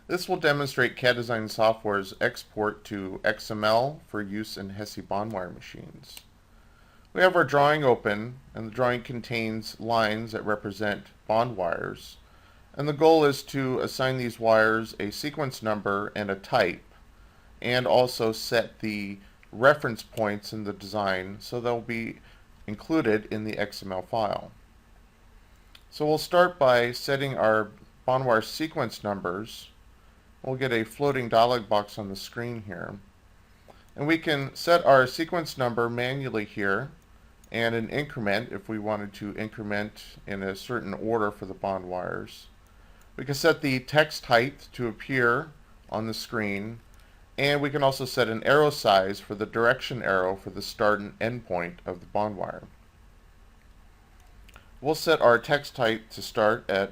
This will demonstrate CAD-ASCII software's export to XML for use in ASCII bond wire machines. We have our drawing open, and the drawing contains lines that represent bond wires. And the goal is to assign these wires a sequence number and a type, and also set the reference points in the design so they'll be included in the XML file. So we'll start by setting our bond wire sequence numbers. We'll get a floating dialog box on the screen here. And we can set our sequence number manually here and an increment if we wanted to increment in a certain order for the bond wires. We can set the text height to appear on the screen, and we can also set an arrow size for the direction arrow for the start and end point of the bond wire. We'll set our text height to start at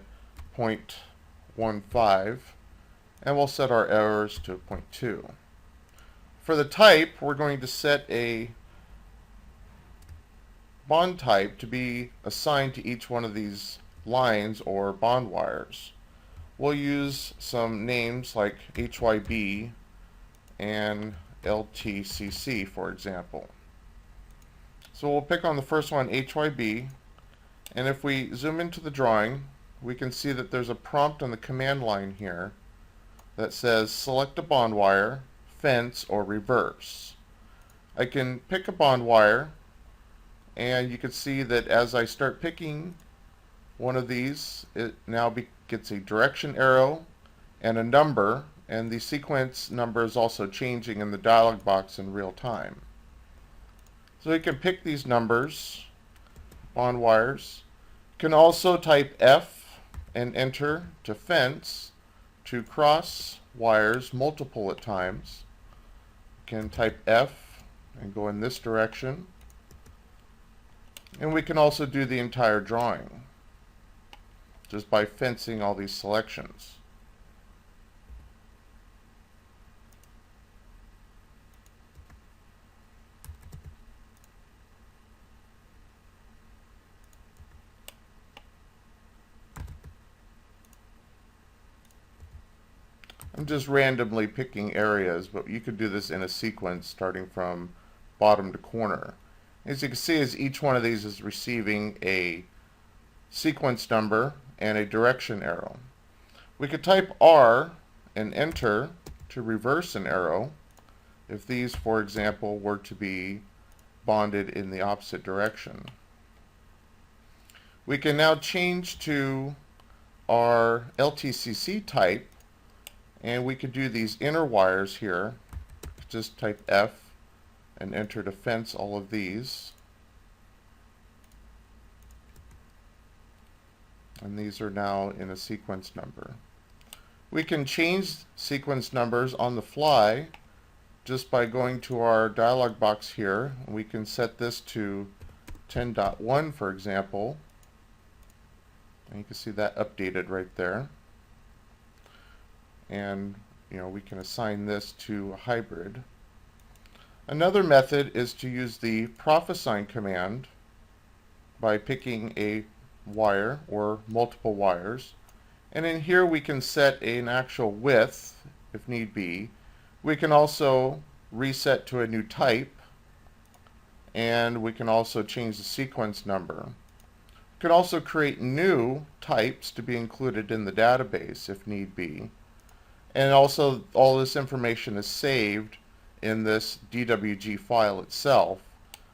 0.15, and we'll set our errors to 0.2. For the type, we're going to set a bond type to be assigned to each one of these lines or bond wires. We'll use some names like HYB and LTCC, for example. So we'll pick on the first one, HYB, and if we zoom into the drawing, we can see that there's a prompt on the command line here that says select a bond wire, fence, or reverse. I can pick a bond wire, and you can see that as I start picking one of these, it now gets a direction arrow and a number, and the sequence number is also changing in the dialog box in real time. So you can pick these numbers, bond wires. You can also type F and enter to fence, to cross wires multiple at times. You can type F and go in this direction. And we can also do the entire drawing just by fencing all these selections. I'm just randomly picking areas, but you could do this in a sequence starting from bottom to corner. As you can see, as each one of these is receiving a sequence number and a direction arrow. We could type R and enter to reverse an arrow if these, for example, were to be bonded in the opposite direction. We can now change to our LTCC type, and we could do these inner wires here. Just type F and enter to fence all of these. And these are now in a sequence number. We can change sequence numbers on the fly just by going to our dialog box here. We can set this to 10.1, for example. And you can see that updated right there. And we can assign this to a hybrid. Another method is to use the profassign command by picking a wire or multiple wires, and in here we can set an actual width if need be. We can also reset to a new type, and we can also change the sequence number. We can also create new types to be included in the database if need be. And also all this information is saved in this DWG file itself.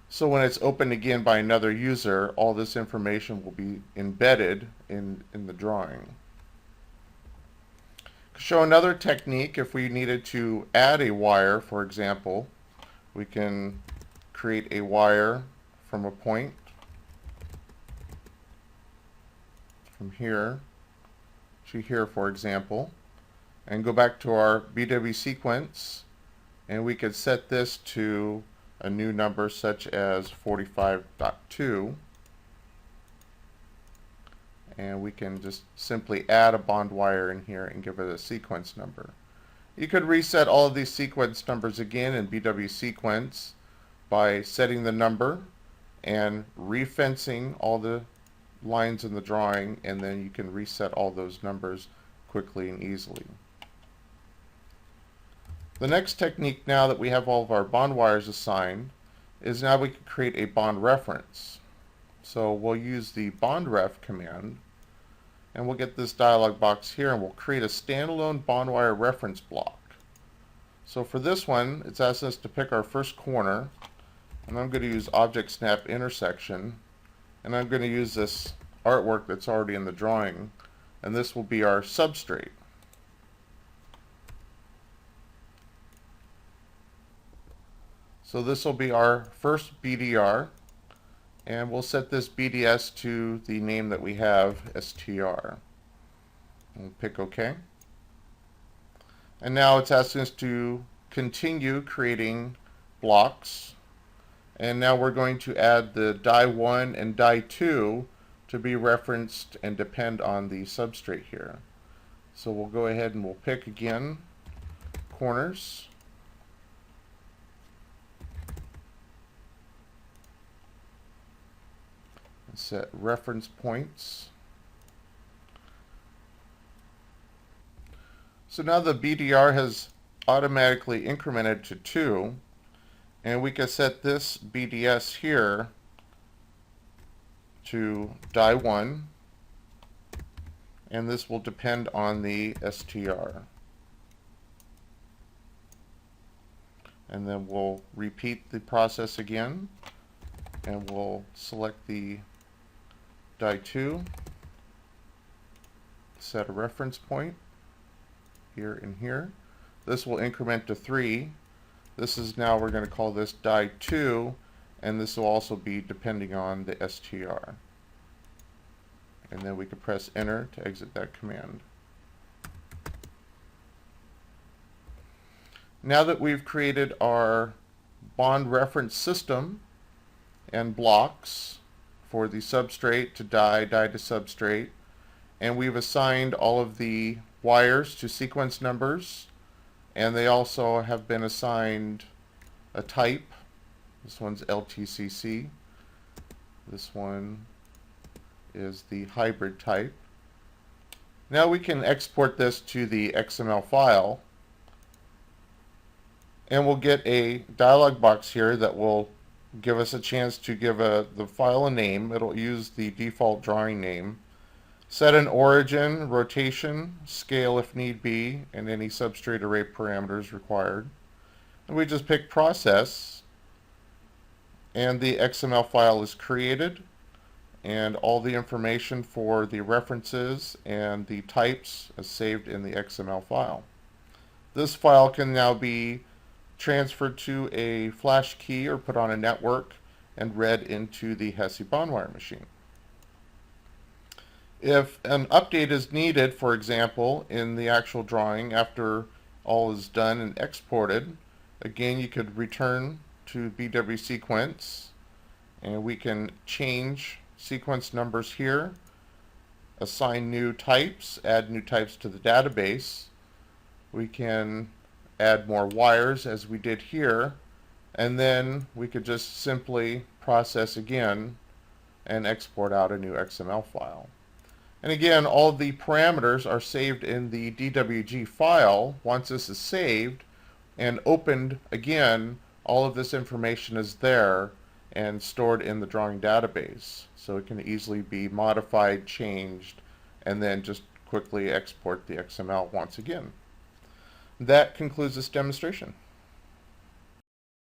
So when it's opened again by another user, all this information will be embedded in the drawing. To show another technique, if we needed to add a wire, for example, we can create a wire from a point from here to here, for example, and go back to our BW sequence, and we could set this to a new number such as 45.2, and we can just simply add a bond wire in here and give it a sequence number. You could reset all of these sequence numbers again in BW sequence by setting the number and refencing all the lines in the drawing, and then you can reset all those numbers quickly and easily. The next technique, now that we have all of our bond wires assigned, is now we can create a bond reference. So we'll use the bond ref command, and we'll get this dialog box here, and we'll create a standalone bond wire reference block. So for this one, it's asking us to pick our first corner, and I'm going to use object snap intersection, and I'm going to use this artwork that's already in the drawing, and this will be our substrate. So this will be our first BDR, and we'll set this BDS to the name that we have, STR. We'll pick OK. And now it's asking us to continue creating blocks. And now we're going to add the die 1 and die 2 to be referenced and depend on the substrate here. So we'll go ahead and we'll pick again corners. Set reference points. So now the BDR has automatically incremented to 2, and we can set this BDS here to die 1, and this will depend on the STR. And then we'll repeat the process again, and we'll select the die 2, set a reference point here and here. This will increment to 3. This is now, we're going to call this die 2, and this will also be depending on the STR. And then we can press enter to exit that command. Now that we've created our bond reference system and blocks for the substrate to die, die to substrate, and we've assigned all of the wires to sequence numbers, and they also have been assigned a type. This one's LTCC. This one is the hybrid type. Now we can export this to the XML file, and we'll get a dialog box here that will give us a chance to give the file a name. It'll use the default drawing name. Set an origin, rotation, scale if need be, and any substrate array parameters required. And we just pick process, and the XML file is created, and all the information for the references and the types is saved in the XML file. This file can now be transferred to a flash key or put on a network and read into the ASCII bond wire machine. If an update is needed, for example, in the actual drawing after all is done and exported, again you could return to BW sequence, and we can change sequence numbers here, assign new types, add new types to the database. We can add more wires as we did here, and then we could just simply process again and export out a new XML file. And again, all the parameters are saved in the DWG file. Once this is saved and opened again, all of this information is there and stored in the drawing database. So it can easily be modified, changed, and then just quickly export the XML once again. That concludes this demonstration.